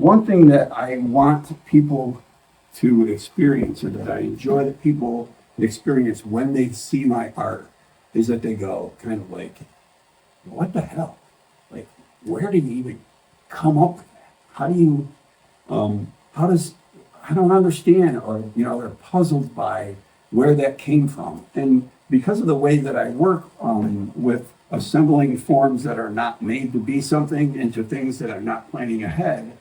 one thing that I want people to experience, or that I enjoy that people experience when they see my art, is that they go kind of like, what the hell? Like, where did you even come up with that? How do you, how does, I don't understand, or, they're puzzled by where that came from. And because of the way that I work with assembling forms that are not made to be something into things that are not planning ahead,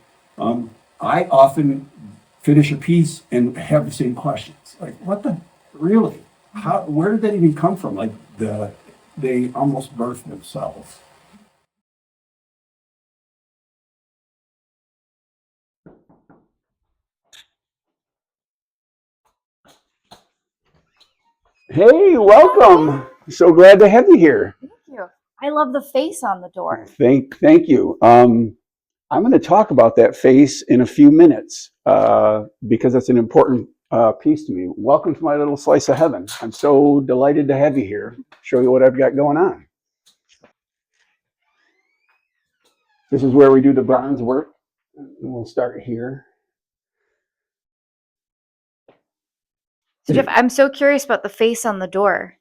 I often finish a piece and have the same questions. Like, what the, really? How, where did that even come from? Like, they almost birthed themselves. Hey, welcome. So glad to have you here. Thank you. I love the face on the door. Thank you. I'm going to talk about that face in a few minutes because it's an important piece to me. Welcome to my little slice of heaven. I'm so delighted to have you here. Show you what I've got going on. This is where we do the bronze work. We'll start here. So Jeff, I'm so curious about the face on the door.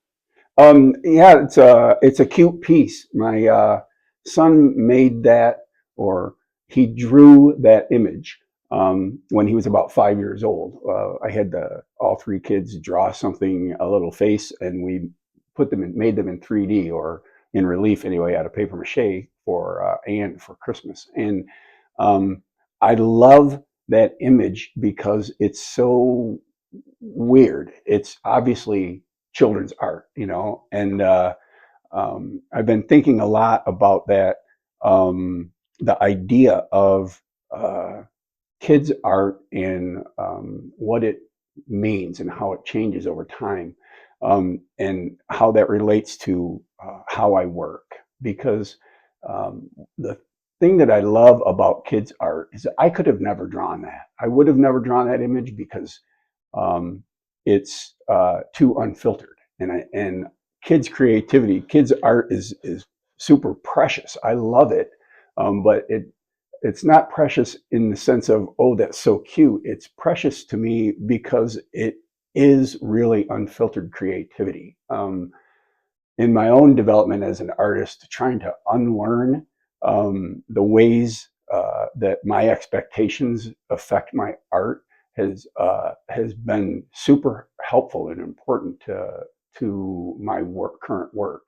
Yeah, it's a cute piece. My son made that, or he drew that image when he was about 5 years old. I had all three kids draw something, a little face, and we made them in 3D or in relief anyway, out of paper mache for Anne for Christmas. And um, I love that image because it's so weird. It's obviously children's art, and I've been thinking a lot about that. The idea of kids' art and what it means and how it changes over time, and how that relates to how I work. Because the thing that I love about kids' art is that I could have never drawn that. I would have never drawn that image because um, it's too unfiltered. And kids' creativity, kids' art is super precious. I love it, but it's not precious in the sense of, oh, that's so cute. It's precious to me because it is really unfiltered creativity. In my own development as an artist, trying to unlearn the ways that my expectations affect my art has been super helpful and important to my current work.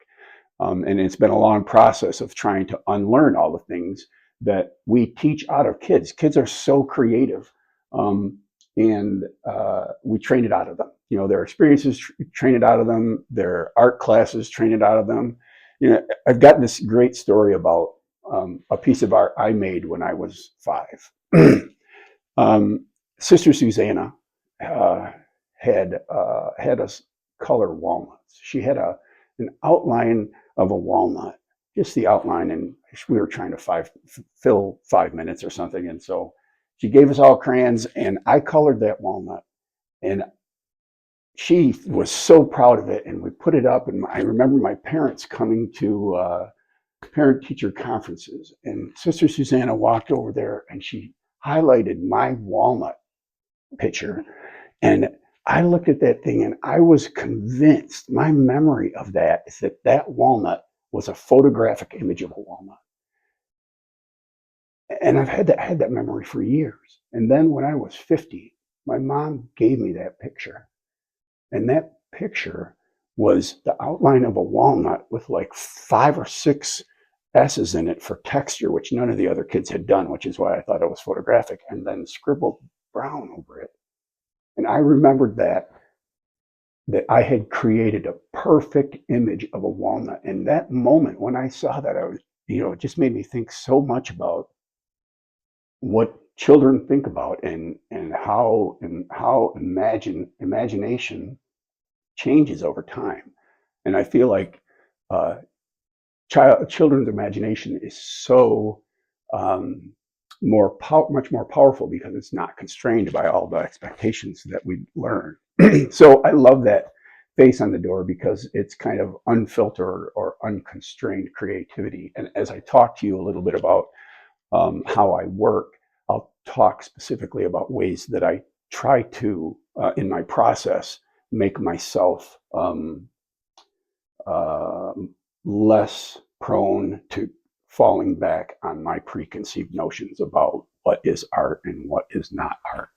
And it's been a long process of trying to unlearn all the things that we teach out of kids. Kids are so creative, and we train it out of them. Their experiences train it out of them. Their art classes train it out of them. I've got this great story about a piece of art I made when I was 5. Sister Susanna had us color walnuts. She had an outline of a walnut, just the outline, and we were trying to fill 5 minutes or something. And so she gave us all crayons, and I colored that walnut, and she was so proud of it. And we put it up, and I remember my parents coming to parent-teacher conferences, and Sister Susanna walked over there, and she highlighted my walnut picture. And I looked at that thing and I was convinced, my memory of that is that walnut was a photographic image of a walnut. And I've had that memory for years. And then when I was 50, my mom gave me that picture. And that picture was the outline of a walnut with like 5 or 6 S's in it for texture, which none of the other kids had done, which is why I thought it was photographic, and then scribbled brown over it. And I remembered that I had created a perfect image of a walnut. And that moment when I saw that, it just made me think so much about what children think about, and how imagination changes over time. And I feel like children's imagination is so much more powerful because it's not constrained by all the expectations that we learn. So I love that face on the door because it's kind of unfiltered or unconstrained creativity. And as I talk to you a little bit about how I work, I'll talk specifically about ways that I try to, in my process, make myself uh, less prone to falling back on my preconceived notions about what is art and what is not art.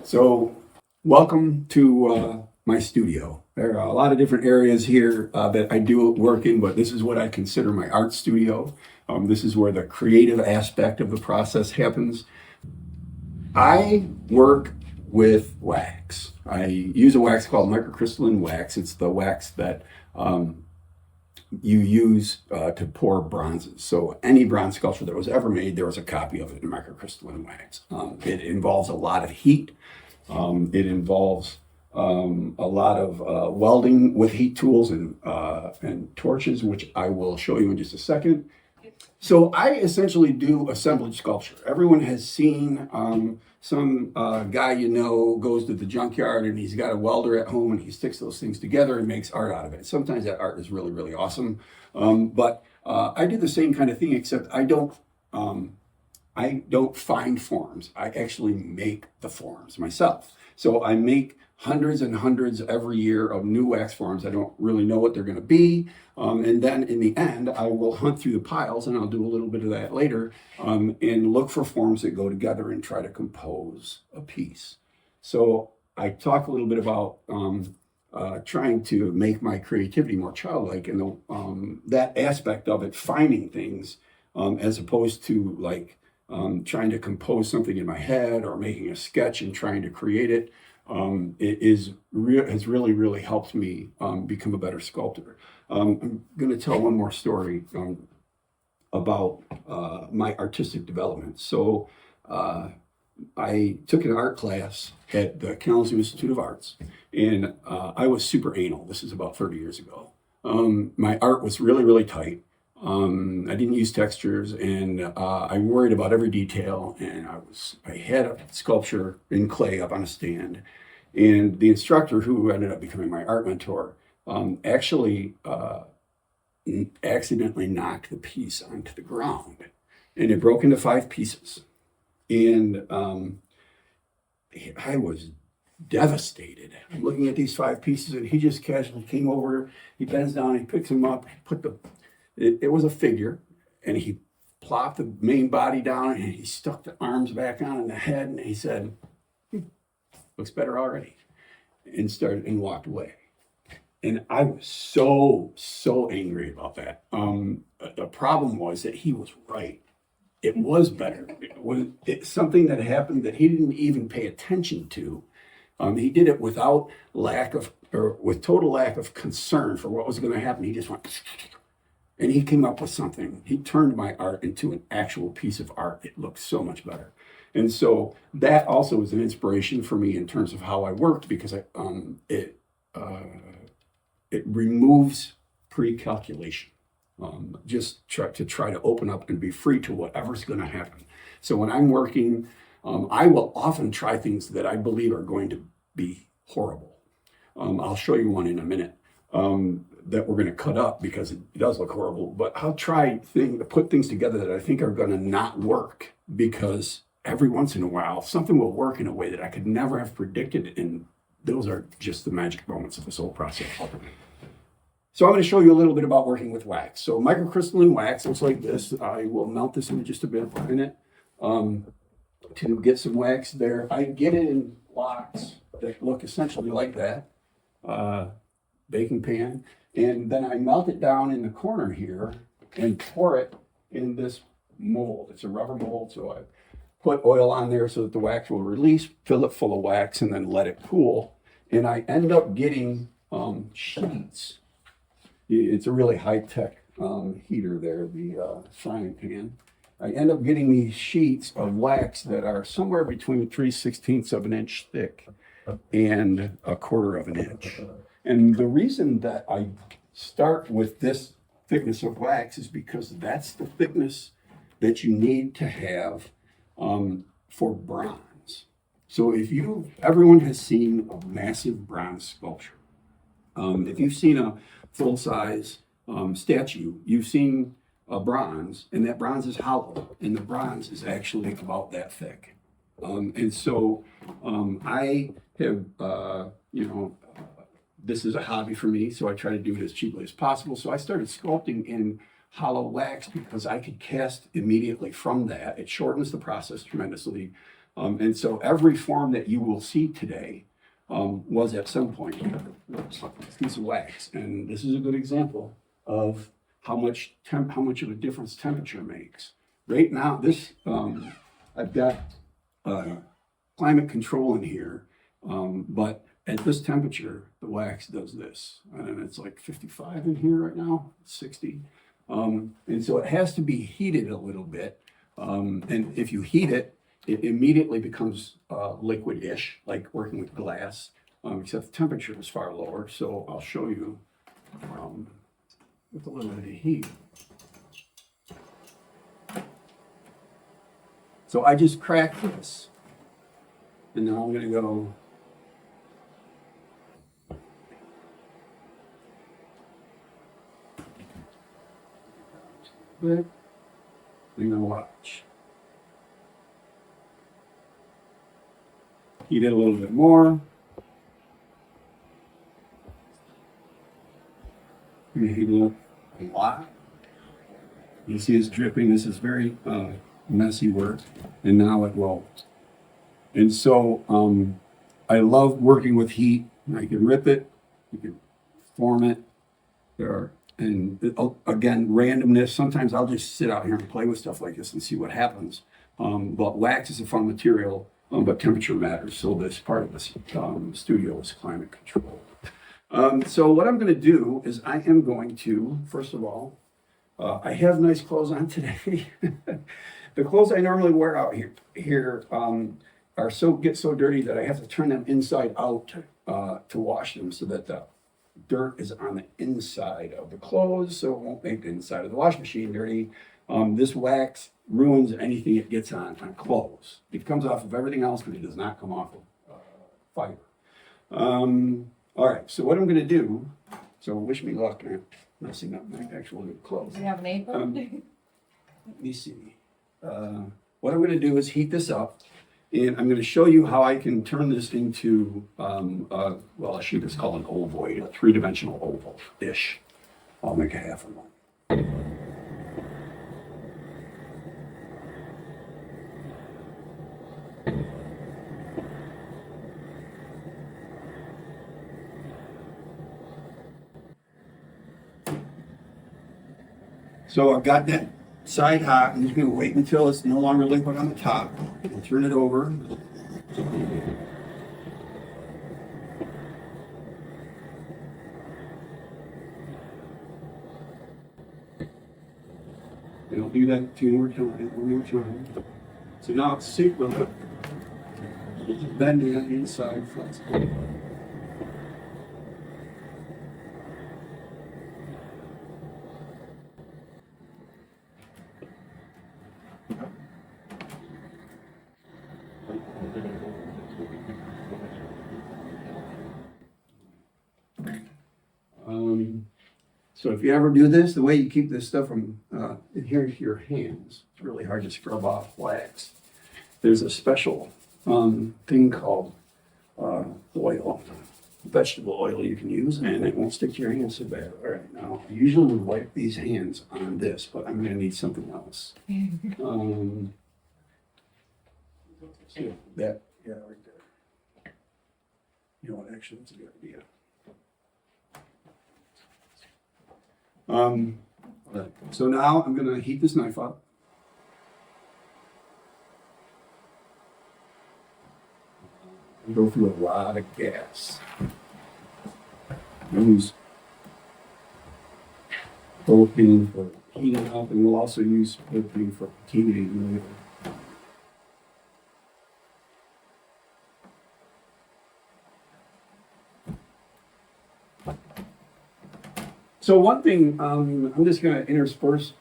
So, welcome to my studio. There are a lot of different areas here that I do work in, but this is what I consider my art studio. This is where the creative aspect of the process happens. I work with wax. I use a wax called microcrystalline wax. It's the wax that you use to pour bronzes. So any bronze sculpture that was ever made, there was a copy of it in microcrystalline wax. It involves a lot of heat. It involves a lot of welding with heat tools and torches, which I will show you in just a second. So I essentially do assemblage sculpture. Everyone has seen some guy goes to the junkyard and he's got a welder at home and he sticks those things together and makes art out of it. Sometimes that art is really, really awesome. But I do the same kind of thing, except I don't find forms. I actually make the forms myself. So I make hundreds and hundreds every year of new wax forms. I don't really know what they're going to be. And then in the end, I will hunt through the piles, and I'll do a little bit of that later, and look for forms that go together and try to compose a piece. So I talk a little bit about trying to make my creativity more childlike, and that aspect of it, finding things, as opposed to like trying to compose something in my head or making a sketch and trying to create it. Has really, really helped me become a better sculptor. I'm going to tell one more story about my artistic development. So I took an art class at the Kalamazoo Institute of Arts, and I was super anal. This is about 30 years ago. My art was really, really tight. I didn't use textures, and I worried about every detail. And I had a sculpture in clay up on a stand, and the instructor, who ended up becoming my art mentor, actually accidentally knocked the piece onto the ground, and it broke into 5 pieces. And I was devastated. I'm looking at these 5 pieces, and he just casually came over. He bends down, he picks them up, it was a figure, and he plopped the main body down, and he stuck the arms back on and the head, and he said, looks better already, and walked away. And I was so angry about that. The problem was that he was right. It was better. It's something that happened that he didn't even pay attention to. He did it with total lack of concern for what was going to happen. He just went, and he came up with something. He turned my art into an actual piece of art. It looked so much better. And so that also was an inspiration for me in terms of how I worked, because it removes pre-calculation. Just try to open up and be free to whatever's going to happen. So when I'm working, I will often try things that I believe are going to be horrible. I'll show you one in a minute. That we're going to cut up because it does look horrible, but I'll try to put things together that I think are going to not work, because every once in a while something will work in a way that I could never have predicted, and those are just the magic moments of this whole process. So I'm going to show you a little bit about working with wax. So microcrystalline wax looks like this. I will melt this in just a bit in it to get some wax there. I get it in blocks that look essentially like that, baking pan. And then I melt it down in the corner here and pour it in this mold. It's a rubber mold, so I put oil on there so that the wax will release, fill it full of wax, and then let it cool. And I end up getting sheets. It's a really high-tech heater there, the frying pan. I end up getting these sheets of wax that are somewhere between 3/16 of an inch thick and 1/4 of an inch. And the reason that I start with this thickness of wax is because that's the thickness that you need to have for bronze. So everyone has seen a massive bronze sculpture. If you've seen a full-size statue, you've seen bronze, and that bronze is hollow, and the bronze is actually about that thick. And so I have, this is a hobby for me, so I try to do it as cheaply as possible. So I started sculpting in hollow wax because I could cast immediately from that. It shortens the process tremendously. And so every form that you will see today was at some point a piece of wax. And this is a good example of how much of a difference temperature makes. Right now, this I've got climate control in here, but at this temperature, the wax does this, and it's like 55 in here right now, 60. And so it has to be heated a little bit. And if you heat it, it immediately becomes liquid-ish, like working with glass, except the temperature is far lower. So I'll show you with a little bit of heat. So I just cracked this, and now I'm going to go. Good. I'm going to watch. Heat it a little bit more. I'm going to heat it up a lot. You see it's dripping. This is very messy work, and now it will. And so I love working with heat. I can rip it, you can form it. And again, randomness. Sometimes I'll just sit out here and play with stuff like this and see what happens. But wax is a fun material, but temperature matters. So this part of this studio is climate controlled. So what I'm going to do is I am going to, first of all, I have nice clothes on today. The clothes I normally wear out here get so dirty that I have to turn them inside out to wash them, so that the dirt is on the inside of the clothes, so it won't make the inside of the washing machine dirty. This wax ruins anything it gets on clothes. It comes off of everything else, but it does not come off of fiber. All right, so what I'm going to do, so wish me luck in messing up my actual good clothes. Do you have an apron? Let me see. What I'm going to do is heat this up, and I'm going to show you how I can turn this into, a sheet that's called an ovoid, a three-dimensional oval-ish. I'll make a half of one. So I've got that side hot. I'm just going to wait until it's no longer liquid on the top and turn it over. And I'll do that two more times. So now it's super bending on the inside, flexible. So if you ever do this, the way you keep this stuff from adhering to your hands, it's really hard to scrub off wax. There's a special thing called oil, vegetable oil you can use, and it won't stick to your hands so bad. All right, now I usually would wipe these hands on this, but I'm going to need something else. That, yeah, right there. You know what, actually, that's a good idea. So now I'm going to heat this knife up. And go through a lot of gas. Use propane for heating up, and we'll also use propane for heating later. So one thing, I'm just going to intersperse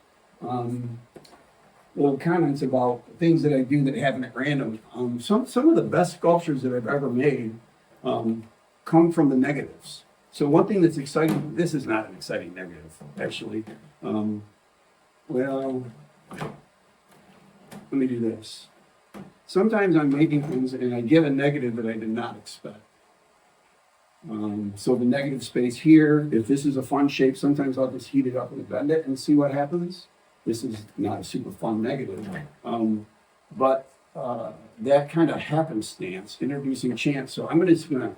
little comments about things that I do that happen at random. Some of the best sculptures that I've ever made come from the negatives. So one thing that's exciting, this is not an exciting negative, actually. Well, let me do this. Sometimes I'm making things and I get a negative that I did not expect. So the negative space here, if this is a fun shape, sometimes I'll just heat it up and bend it and see what happens. This is not a super fun negative. But that kind of happenstance, introducing chance. So I'm just gonna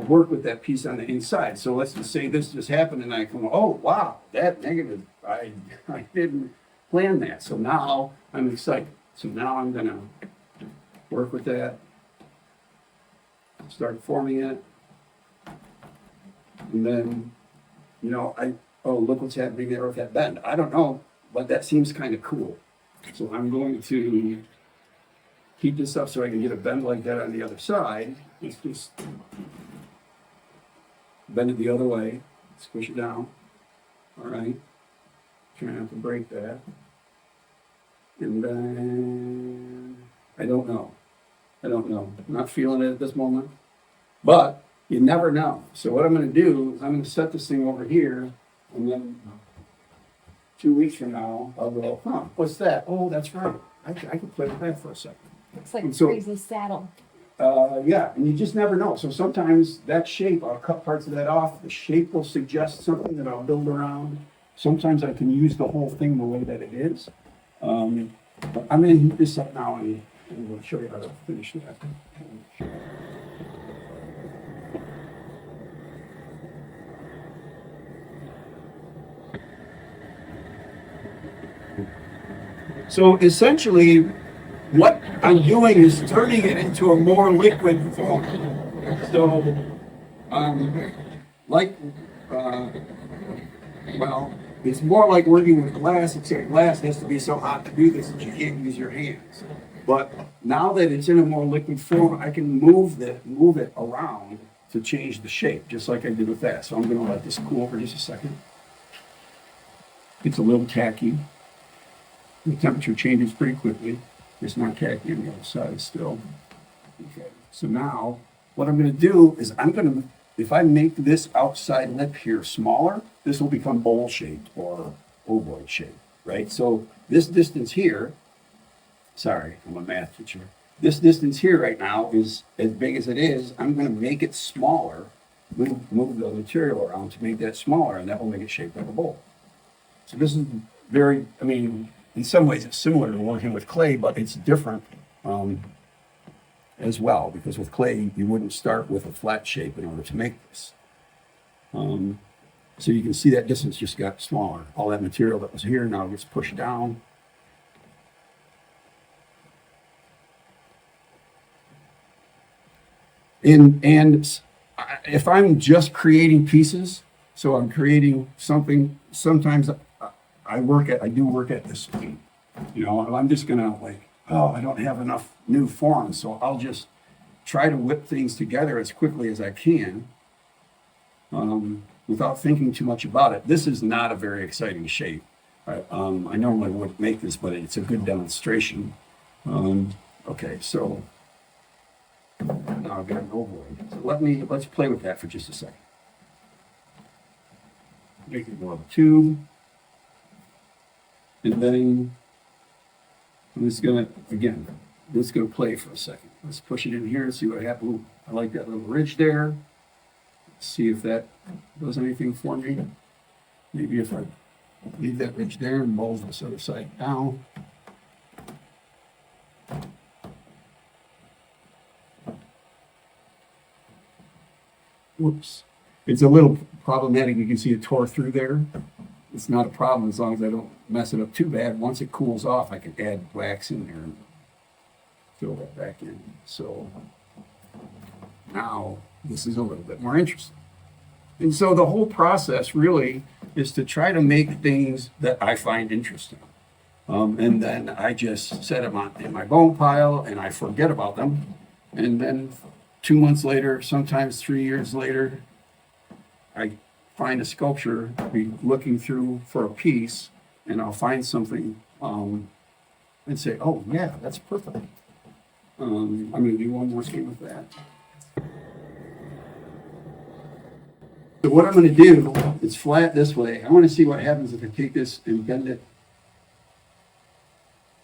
work with that piece on the inside. So let's just say this just happened and I come, oh wow, that negative, I didn't plan that. So now I'm excited. So now I'm gonna work with that, start forming it. And then, oh, look what's happening there with that bend. I don't know, but that seems kind of cool. So I'm going to heat this up so I can get a bend like that on the other side. Let's just bend it the other way, squish it down. All right, try not to break that. And then, I don't know. I'm not feeling it at this moment, but you never know. So what I'm gonna do is I'm gonna set this thing over here, and then 2 weeks from now, I'll go, what's that? Oh, that's right. I can play with that for a second. Looks like And a so- crazy saddle. Yeah, and you just never know. So sometimes that shape, I'll cut parts of that off. The shape will suggest something that I'll build around. Sometimes I can use the whole thing the way that it is. But I'm gonna heat this up now and we'll show you how to finish that. So essentially, what I'm doing is turning it into a more liquid form. So, like, well, it's more like working with glass, except glass has to be so hot to do this that you can't use your hands. But now that it's in a more liquid form, I can move it around to change the shape, just like I did with that. So I'm gonna let this cool for just a second. It's a little tacky. The temperature changes pretty quickly. It's not tacky on the other side still. Okay. So now, what I'm gonna do is if I make this outside lip here smaller, this will become bowl shaped or ovoid shaped, right? So this distance here, sorry, I'm a math teacher. This distance here right now is as big as it is. I'm gonna make it smaller, move the material around to make that smaller, and that will make it shaped like a bowl. So this is in some ways it's similar to working with clay, but it's different as well, because with clay, you wouldn't start with a flat shape in order to make this. So you can see that distance just got smaller. All that material that was here now gets pushed down. And if I'm just creating pieces, so I'm creating something, sometimes I do work at this speed. I'm just gonna I don't have enough new forms, so I'll just try to whip things together as quickly as I can, without thinking too much about it. This is not a very exciting shape. I normally wouldn't make this, but it's a good demonstration. Okay, so now I've got an ovoid. So let's play with that for just a second. Make it more of a tube. And then I'm just gonna play for a second. Let's push it in here and see what happens. Ooh, I like that little ridge there. Let's see if that does anything for me. Maybe if I leave that ridge there and mold this other side down. Whoops. It's a little problematic. You can see it tore through there. It's not a problem as long as I don't mess it up too bad. Once it cools off, I can add wax in there and fill that back in. So now this is a little bit more interesting. And so the whole process really is to try to make things that I find interesting. And then I just set them in my bone pile and I forget about them. And then 2 months later, sometimes 3 years later, I find a sculpture, be looking through for a piece, and I'll find something and say, oh yeah, that's perfect. I'm going to do one more thing with that. So what I'm going to do, it's flat this way. I want to see what happens if I take this and bend it.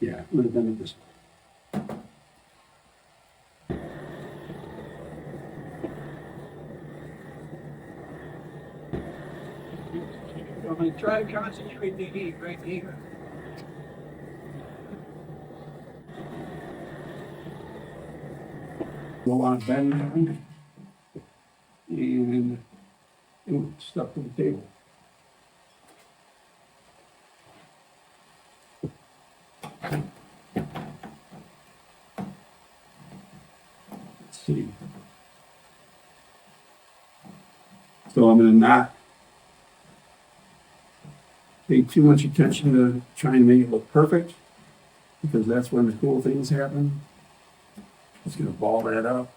Yeah, I'm going to bend it this way. So I'm going to try to concentrate the heat right here. Go on bend and stuff to the table. Let's see. So I'm going to not pay too much attention to trying to make it look perfect, because that's when the cool things happen. Just going to ball that up.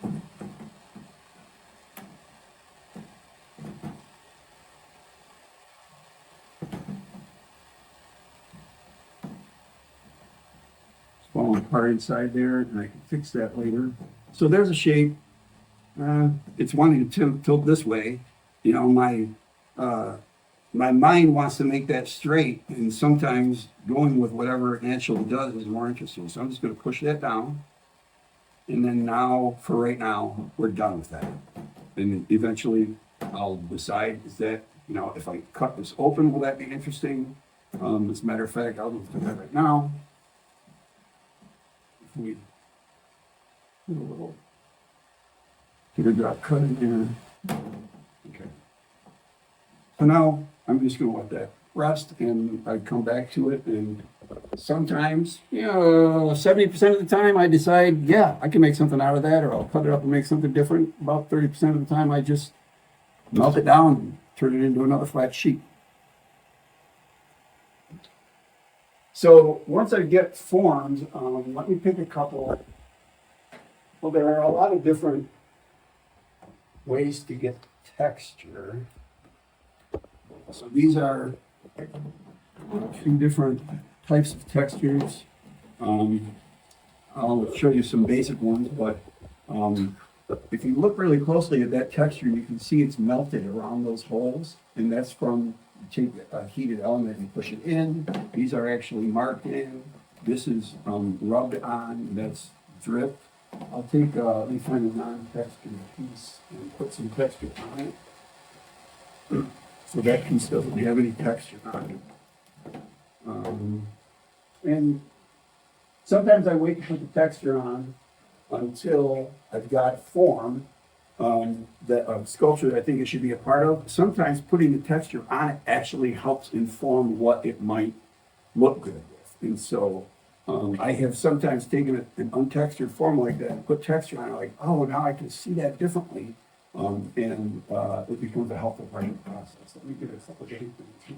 It's falling apart inside there, and I can fix that later. So there's a shape. It's wanting to tilt this way. You know, my mind wants to make that straight, and sometimes going with whatever it naturally does is more interesting. So I'm just going to push that down. And then now, for right now, we're done with that. And eventually I'll decide, is that, you know, if I cut this open, will that be interesting? As a matter of fact, I'll do that right now. If we put a little teardrop cut in there. Okay. So now I'm just going to let that rest, and I come back to it, and sometimes, 70% of the time I decide, yeah, I can make something out of that, or I'll cut it up and make something different. About 30% of the time I just melt it down and turn it into another flat sheet. So once I get formed, let me pick a couple. Well, there are a lot of different ways to get texture. So these are two different types of textures. I'll show you some basic ones, but if you look really closely at that texture, you can see it's melted around those holes, and that's from, take a heated element and push it in. These are actually marked in. This is rubbed on, that's drip. I'll take, let me find a non-textured piece and put some texture on it. So that piece doesn't have any texture on it. And sometimes I wait to put the texture on until I've got form that sculpture that I think it should be a part of. Sometimes putting the texture on it actually helps inform what it might look good with. And so I have sometimes taken an untextured form like that and put texture on it, like, oh, now I can see that differently. And it becomes a helpful part of the process. Let me get a couple of things here.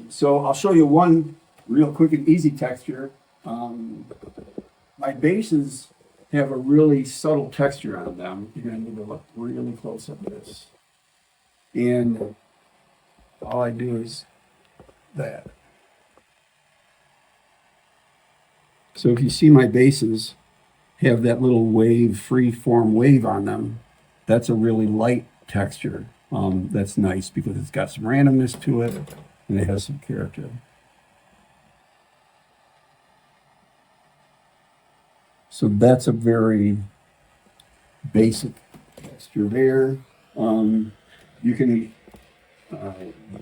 So I'll show you one real quick and easy texture. My bases have a really subtle texture on them. You're going to need to look really close at this. And all I do is that. So if you see my bases have that little wave, free form wave on them, that's a really light texture. That's nice because it's got some randomness to it and it has some character. So that's a very basic texture there. You can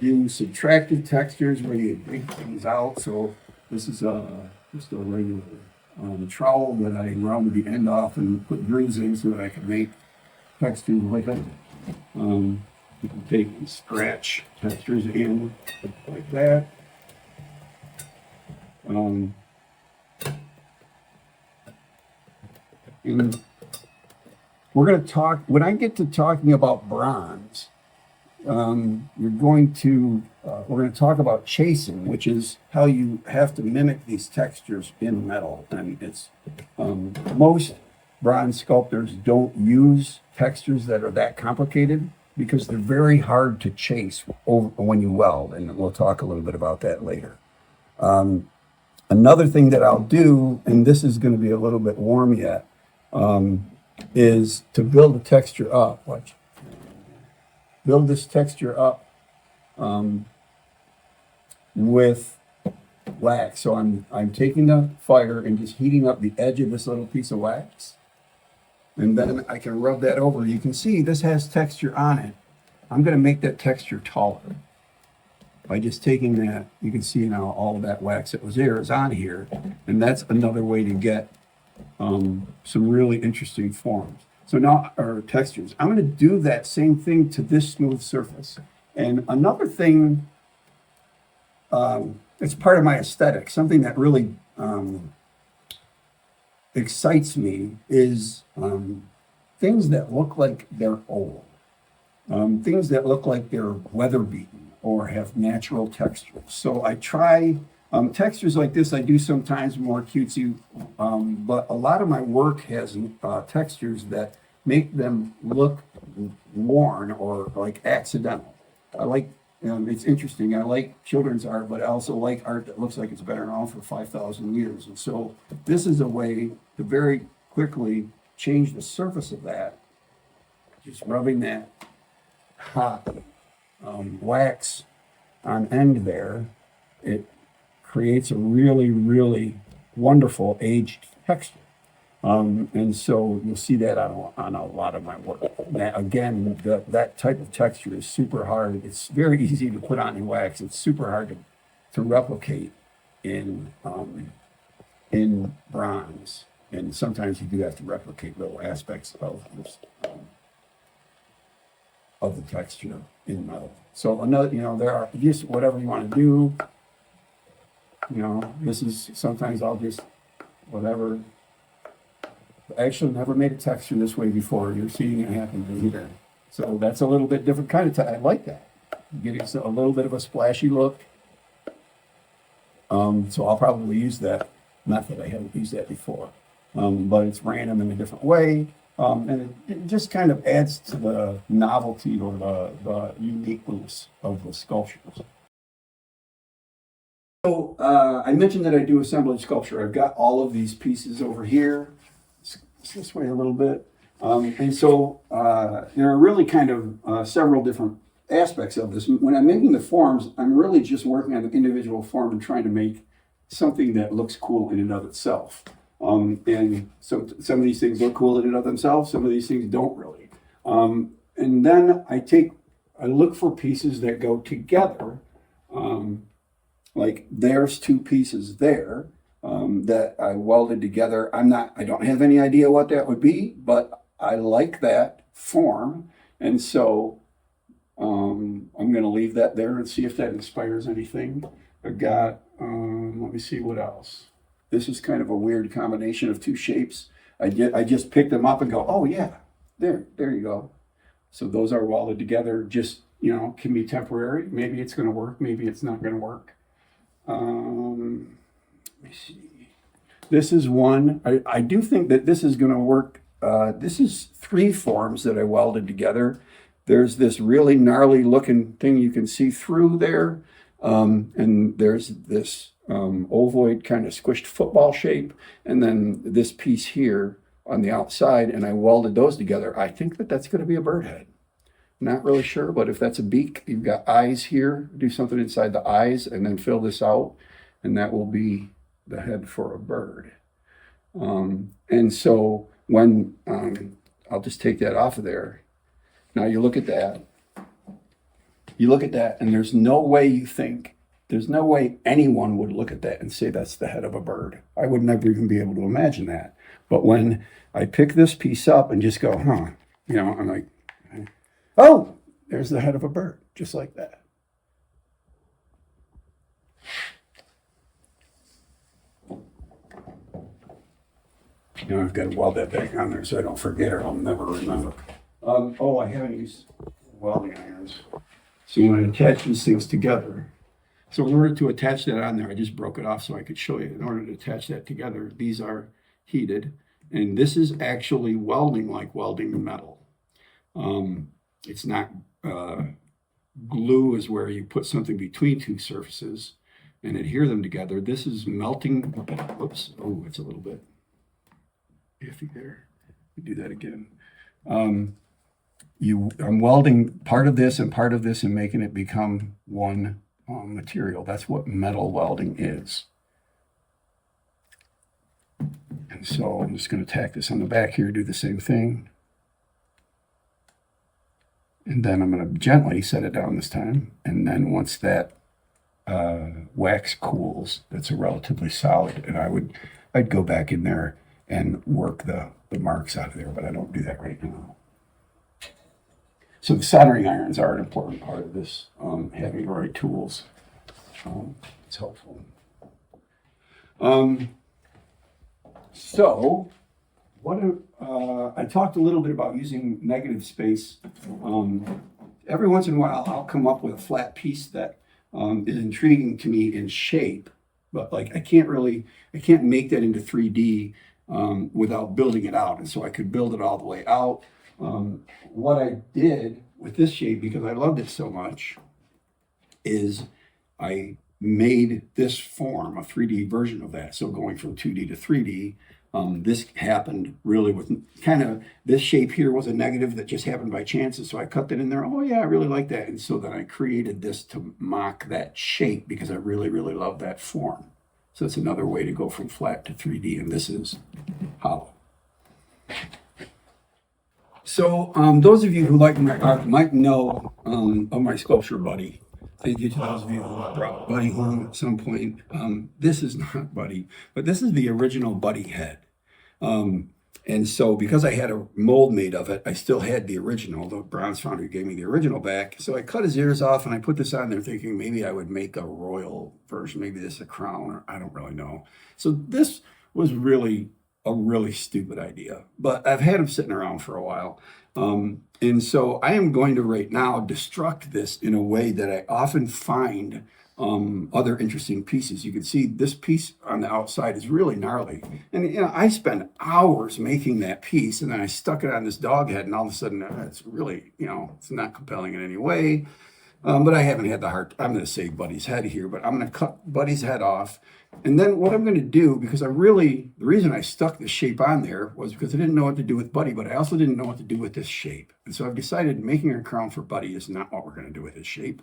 do subtractive textures where you take things out. So this is just a regular trowel that I round the end off and put grooves in so that I can make textures like that. You can take and scratch textures in like that. And we're going to talk, when I get to talking about bronze, we're going to talk about chasing, which is how you have to mimic these textures in metal. And it's most bronze sculptors don't use textures that are that complicated because they're very hard to chase when you weld, and we'll talk a little bit about that later. Another thing that I'll do, and this is going to be a little bit warm yet, is to build the texture up. Watch. Build this texture up with wax. So I'm taking the fire and just heating up the edge of this little piece of wax. And then I can rub that over. You can see this has texture on it. I'm going to make that texture taller. By just taking that, you can see now all of that wax that was there is on here. And that's another way to get some really interesting forms. So now, or textures. I'm going to do that same thing to this smooth surface. And another thing, it's part of my aesthetic, something that really excites me is things that look like they're old. Things that look like they're weather beaten or have natural textures. So I try textures like this. I do sometimes more cutesy, but a lot of my work has textures that make them look worn or like accidental. I like, it's interesting. I like children's art, but I also like art that looks like it's been around for 5,000 years. And so this is a way to very quickly change the surface of that. Just rubbing that hot wax on end there, it creates a really, really wonderful aged texture. And so you'll see that on a lot of my work. That, again, that type of texture is super hard. It's very easy to put on in wax. It's super hard to replicate in bronze. And sometimes you do have to replicate little aspects of this, of the texture in metal. So another, there are just whatever you want to do. This is sometimes I'll just whatever. Actually, never made a texture this way before. You're seeing it happen here. So that's a little bit different kind of. I like that. Getting a little bit of a splashy look. So I'll probably use that method. I haven't used that before, but it's random in a different way. And it just kind of adds to the novelty or the uniqueness of the sculptures. So I mentioned that I do assemblage sculpture. I've got all of these pieces over here. It's this way a little bit. And so there are really kind of several different aspects of this. When I'm making the forms, I'm really just working on the individual form and trying to make something that looks cool in and of itself. And so some of these things look cool in and of themselves. Some of these things don't really. And then I look for pieces that go together. Like there's two pieces there that I welded together. I don't have any idea what that would be, but I like that form. And so I'm going to leave that there and see if that inspires anything. I've got, let me see what else. This is kind of a weird combination of two shapes. I just pick them up and go, oh yeah, there you go. So those are welded together, just, can be temporary. Maybe it's going to work. Maybe it's not going to work. Let me see. This is one. I do think that this is going to work. This is three forms that I welded together. There's this really gnarly looking thing you can see through there. And there's this ovoid kind of squished football shape. And then this piece here on the outside, and I welded those together. I think that that's going to be a bird head. Not really sure, but if that's a beak, you've got eyes here. Do something inside the eyes and then fill this out, and that will be the head for a bird. And so when I'll just take that off of there. Now you look at that. And there's no way anyone would look at that and say that's the head of a bird. I would never even be able to imagine that. But when I pick this piece up and just go, I'm like, oh, there's the head of a bird, just like that. I've got to weld that back on there so I don't forget or I'll never remember. I haven't used welding irons. So when I attach these things together, so in order to attach that on there, I just broke it off so I could show you. In order to attach that together, these are heated. And this is actually welding like welding metal. It's not glue is where you put something between two surfaces. and adhere them together. This is melting. Whoops. Oh, it's a little bit iffy there. Do that again. I'm welding part of this and making it become one material. That's what metal welding is. And so I'm just going to tack this on the back here, do the same thing. And then I'm going to gently set it down this time. And then once that wax cools, that's a relatively solid, and I'd go back in there and work the marks out of there, but I don't do that right now. So the soldering irons are an important part of this, having the right tools. It's helpful. So I talked a little bit about using negative space. Every once in a while, I'll come up with a flat piece that is intriguing to me in shape, but like I can't make that into 3D without building it out. And so I could build it all the way out. What I did with this shape, because I loved it so much, is I made this form, a 3D version of that. So going from 2D to 3D, this happened really with kind of, this shape here was a negative that just happened by chance. And so I cut that in there. Oh yeah, I really like that. And so then I created this to mock that shape because I really, really love that form. So it's another way to go from flat to 3D. And this is hollow. So those of you who like my art might know of my sculpture buddy. Thank you to those of you who brought Buddy home at some point. This is not Buddy, but this is the original Buddy head. And so because I had a mold made of it, I still had the original. The bronze foundry gave me the original back. So I cut his ears off and I put this on there thinking maybe I would make a royal version, maybe this a crown, or I don't really know. So this was really a really stupid idea, but I've had them sitting around for a while. And so I am going to right now destruct this in a way that I often find other interesting pieces. You can see this piece on the outside is really gnarly. And you know, I spent hours making that piece, and then I stuck it on this dog head, and all of a sudden it's really, you know, it's not compelling in any way. But I haven't had the heart. I'm going to save Buddy's head here, but I'm going to cut Buddy's head off. And then what I'm going to do, because the reason I stuck this shape on there was because I didn't know what to do with Buddy, but I also didn't know what to do with this shape. And so I've decided making a crown for Buddy is not what we're going to do with his shape.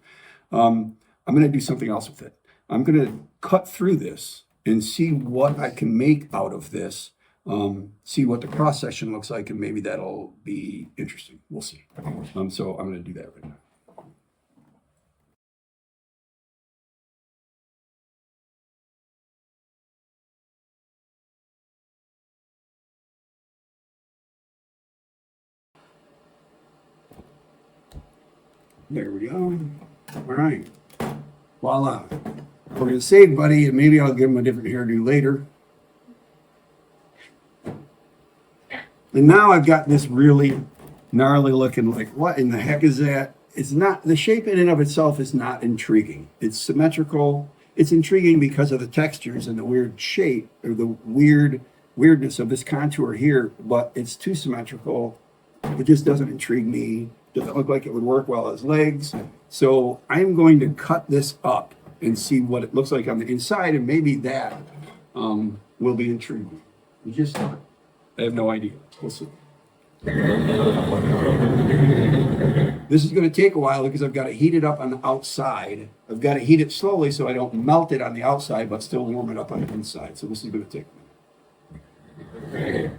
I'm going to do something else with it. I'm going to cut through this and see what I can make out of this. See what the cross section looks like, and maybe that'll be interesting. We'll see. So I'm going to do that right now. There we go. All right. Voila. We're going to save Buddy, and maybe I'll give him a different hairdo later. And now I've got this really gnarly looking, like, what in the heck is that? It's not, the shape in and of itself is not intriguing. It's symmetrical. It's intriguing because of the textures and the weird shape, or the weirdness of this contour here, but it's too symmetrical. It just doesn't intrigue me. Doesn't look like it would work well as legs. So I'm going to cut this up and see what it looks like on the inside, and maybe that will be intriguing. I have no idea. We'll see. This is going to take a while because I've got to heat it up on the outside. I've got to heat it slowly so I don't melt it on the outside, but still warm it up on the inside. So this is going to take a minute.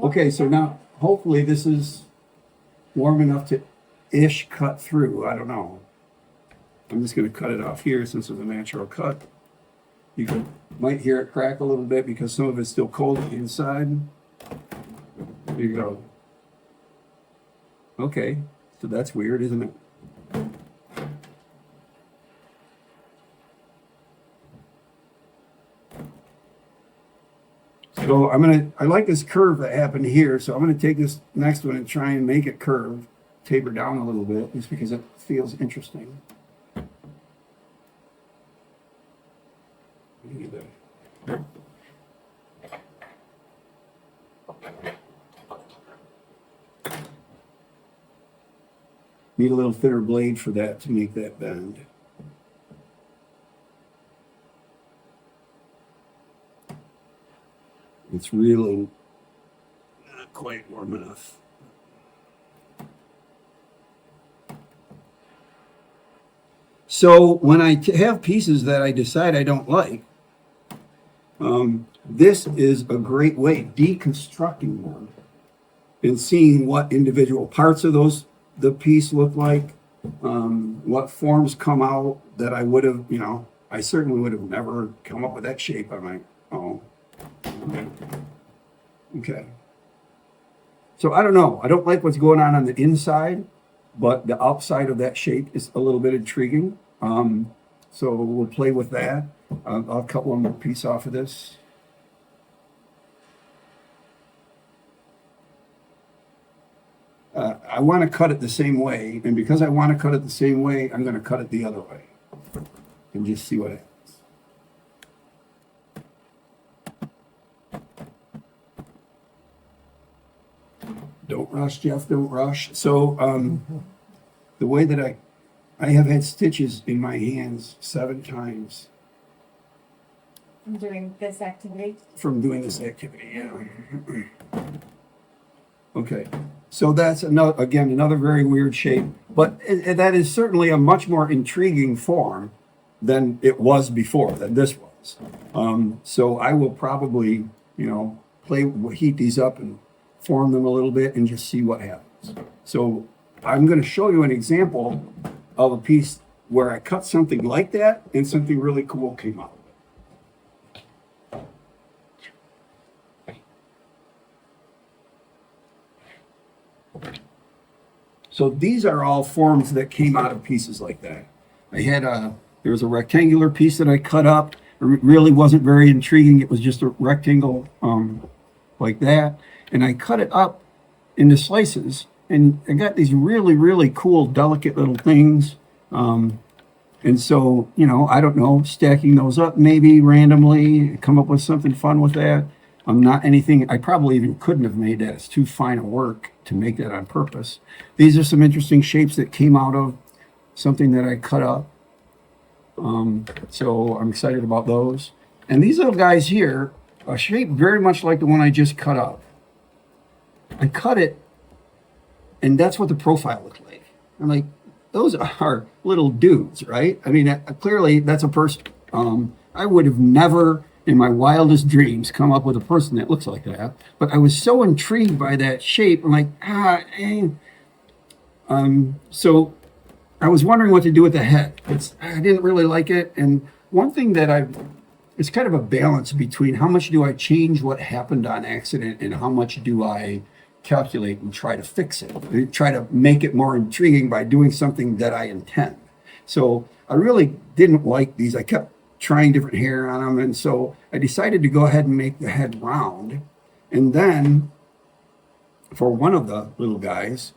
Okay, so now hopefully this is warm enough to ish cut through. I don't know. I'm just going to cut it off here since it's a natural cut. You might hear it crack a little bit because some of it's still cold on the inside. There you go. Okay, so that's weird, isn't it? So I like this curve that happened here, so I'm gonna take this next one and try and make it curve, taper down a little bit, just because it feels interesting. Need a little thinner blade for that to make that bend. It's really not quite warm enough. So when I have pieces that I decide I don't like, this is a great way deconstructing them and seeing what individual parts of the piece look like, what forms come out that I would have, I certainly would have never come up with that shape on my own. Okay. So I don't know. I don't like what's going on the inside, but the outside of that shape is a little bit intriguing. So we'll play with that. I'll cut one more piece off of this. I want to cut it the same way, and because I want to cut it the same way, I'm going to cut it the other way and just see what happens. Don't rush, Jeff, don't rush. So the way that I have had stitches in my hands 7 times. From doing this activity? From doing this activity, yeah. Okay, so that's another very weird shape, but that is certainly a much more intriguing form than it was before, than this was. So I will probably, heat these up and form them a little bit and just see what happens. So I'm going to show you an example of a piece where I cut something like that and something really cool came out. So these are all forms that came out of pieces like that. There was a rectangular piece that I cut up. It really wasn't very intriguing. It was just a rectangle like that. And I cut it up into slices. And I got these really, really cool, delicate little things. And so, I don't know, stacking those up maybe randomly, come up with something fun with that. Not anything, I probably even couldn't have made that. It's too fine a work to make that on purpose. These are some interesting shapes that came out of something that I cut up. So I'm excited about those. And these little guys here, a shape very much like the one I just cut up. I cut it, and that's what the profile looked like. I'm like, those are little dudes, right? I mean, clearly that's a person. I would have never in my wildest dreams come up with a person that looks like that. But I was so intrigued by that shape. I'm like, so I was wondering what to do with the head. I didn't really like it. And one thing that it's kind of a balance between how much do I change what happened on accident and how much do I calculate and try to fix it, try to make it more intriguing by doing something that I intend. So I really didn't like these. I kept trying different hair on them, and so I decided to go ahead and make the head round. And then for one of the little guys,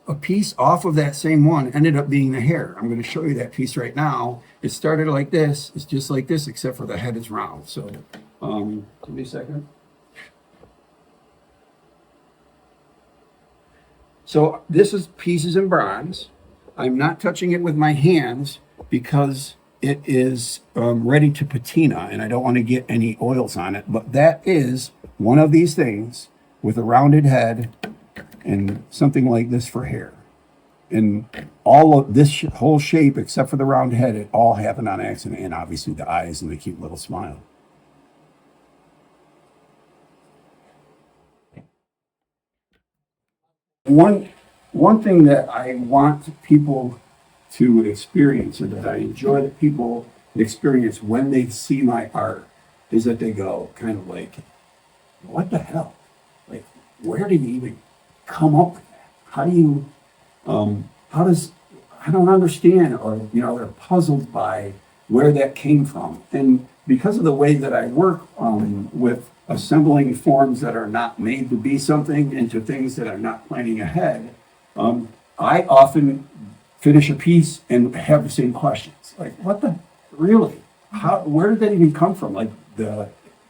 a piece off of that same one ended up being the hair. I'm going to show you that piece right now. It started like this. It's just like this, except for the head is round. So give me a second. So this is pieces in bronze. I'm not touching it with my hands because it is ready to patina and I don't want to get any oils on it. But that is one of these things with a rounded head and something like this for hair. And all of this whole shape, except for the round head, it all happened on accident, and obviously the eyes and the cute little smile. One thing that I want people to experience, or that I enjoy that people experience when they see my art, is that they go kind of like, what the hell? Like, where did you even come up with that? How do you, I don't understand, or, they're puzzled by where that came from. And because of the way that I work with assembling forms that are not made to be something into things that I'm not planning ahead, I often finish a piece and have the same questions. Like, really? Where did that even come from? Like,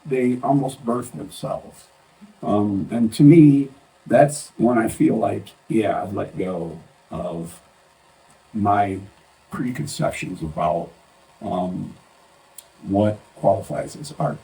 they almost birthed themselves. And to me, that's when I feel like, yeah, I've let go of my preconceptions about what qualifies as art.